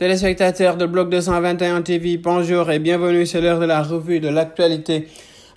Téléspectateurs de Bloc 221 TV, bonjour et bienvenue, c'est l'heure de la revue de l'actualité.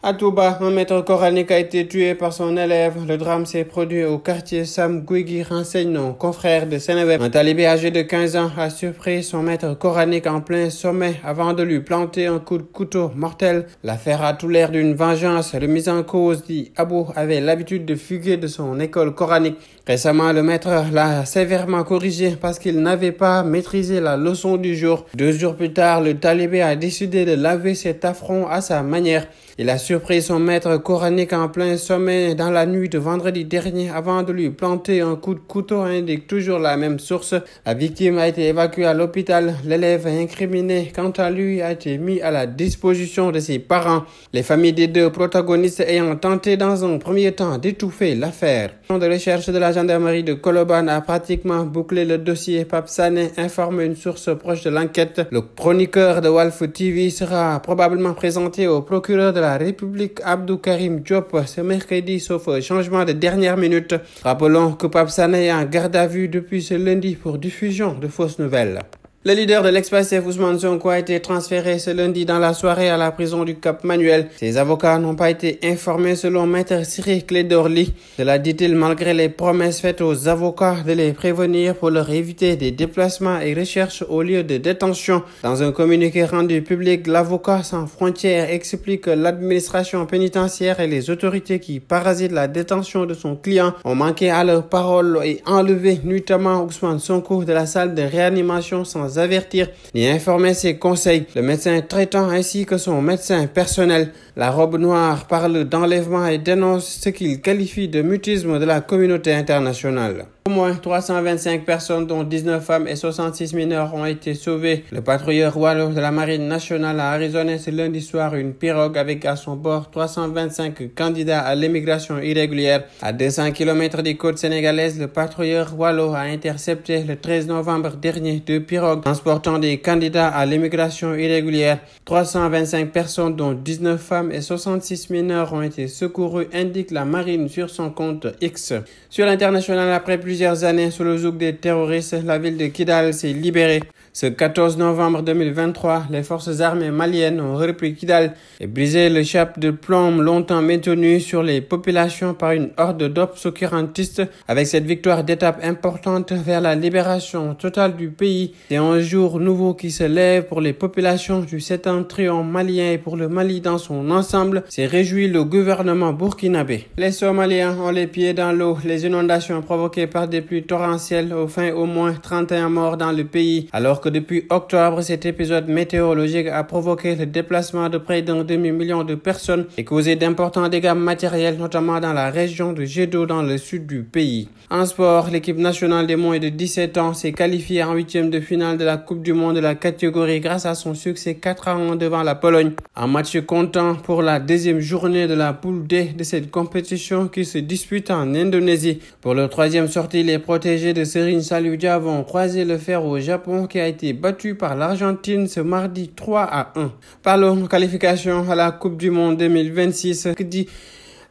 À Touba, un maître coranique a été tué par son élève. Le drame s'est produit au quartier Sam Guigui, renseigne nos confrères de Seneweb. Un talibé âgé de 15 ans a surpris son maître coranique en plein sommet avant de lui planter un coup de couteau mortel. L'affaire a tout l'air d'une vengeance. Le mis en cause, dit Abou, avait l'habitude de fuguer de son école coranique. Récemment, le maître l'a sévèrement corrigé parce qu'il n'avait pas maîtrisé la leçon du jour. 2 jours plus tard, le talibé a décidé de laver cet affront à sa manière. Il a surpris son maître coranique en plein sommet dans la nuit de vendredi dernier avant de lui planter un coup de couteau, indique toujours la même source. La victime a été évacuée à l'hôpital. L'élève incriminé, quant à lui, a été mis à la disposition de ses parents. Les familles des 2 protagonistes ayant tenté dans un premier temps d'étouffer l'affaire. De recherche de la gendarmerie de Colobane a pratiquement bouclé le dossier. Pape Sané informe une source proche de l'enquête. Le chroniqueur de Walf TV sera probablement présenté au procureur de la République Abdou Karim Diop ce mercredi, sauf changement de dernière minute. Rappelons que Pape Sané est en garde à vue depuis ce lundi pour diffusion de fausses nouvelles. Le leader de l'ex-Pastef Ousmane Sonko a été transféré ce lundi dans la soirée à la prison du Cap-Manuel. Ses avocats n'ont pas été informés selon maître Cyril Clédorli. Cela dit-il malgré les promesses faites aux avocats de les prévenir pour leur éviter des déplacements et recherches au lieu de détention. Dans un communiqué rendu public, l'avocat sans frontières explique que l'administration pénitentiaire et les autorités qui parasitent la détention de son client ont manqué à leurs paroles et enlevé nuitamment Ousmane Sonko de la salle de réanimation sans avertir ni informer ses conseils. Le médecin traitant ainsi que son médecin personnel. La robe noire parle d'enlèvement et dénonce ce qu'il qualifie de mutisme de la communauté internationale. Au moins 325 personnes, dont 19 femmes et 66 mineurs, ont été sauvées. Le patrouilleur Wallo de la Marine nationale a arraisonné ce lundi soir une pirogue avec à son bord 325 candidats à l'immigration irrégulière. À 200 km des côtes sénégalaises, le patrouilleur Wallo a intercepté le 13 novembre dernier 2 pirogues transportant des candidats à l'immigration irrégulière. 325 personnes, dont 19 femmes et 66 mineurs, ont été secourues, indique la Marine sur son compte X. Sur l'international, après plusieurs années sous le joug des terroristes, la ville de Kidal s'est libérée. Ce 14 novembre 2023, les forces armées maliennes ont repris Kidal et brisé le chape de plomb longtemps maintenu sur les populations par une horde d'obscurantistes. Avec cette victoire d'étape importante vers la libération totale du pays, c'est un jour nouveau qui se lève pour les populations du septentrion malien et pour le Mali dans son ensemble, s'est réjoui le gouvernement burkinabé. Les Somaliens ont les pieds dans l'eau. Les inondations provoquées par des pluies torrentielles ont fait au moins 31 morts dans le pays, alors que depuis octobre, cet épisode météorologique a provoqué le déplacement de près d'un demi-million de personnes et causé d'importants dégâts matériels, notamment dans la région de Gédo dans le sud du pays. En sport, l'équipe nationale des moins de 17 ans s'est qualifiée en 8e de finale de la Coupe du Monde de la catégorie grâce à son succès 4-1 devant la Pologne. Un match comptant pour la 2e journée de la poule D de cette compétition qui se dispute en Indonésie. Pour leur 3e sortie, les protégés de Serigne Saliou Dia vont croiser le fer au Japon qui a été battu par l'Argentine ce mardi 3-1. Parlons qualification à la Coupe du Monde 2026.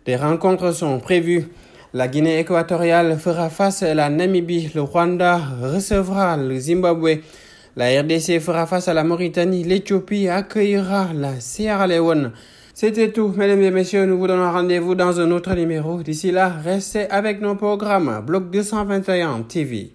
Des rencontres sont prévues. La Guinée équatoriale fera face à la Namibie. Le Rwanda recevra le Zimbabwe. La RDC fera face à la Mauritanie. L'Éthiopie accueillera la Sierra Leone. C'était tout, mesdames et messieurs. Nous vous donnons rendez-vous dans un autre numéro. D'ici là, restez avec nos programmes. Bloc 221 TV.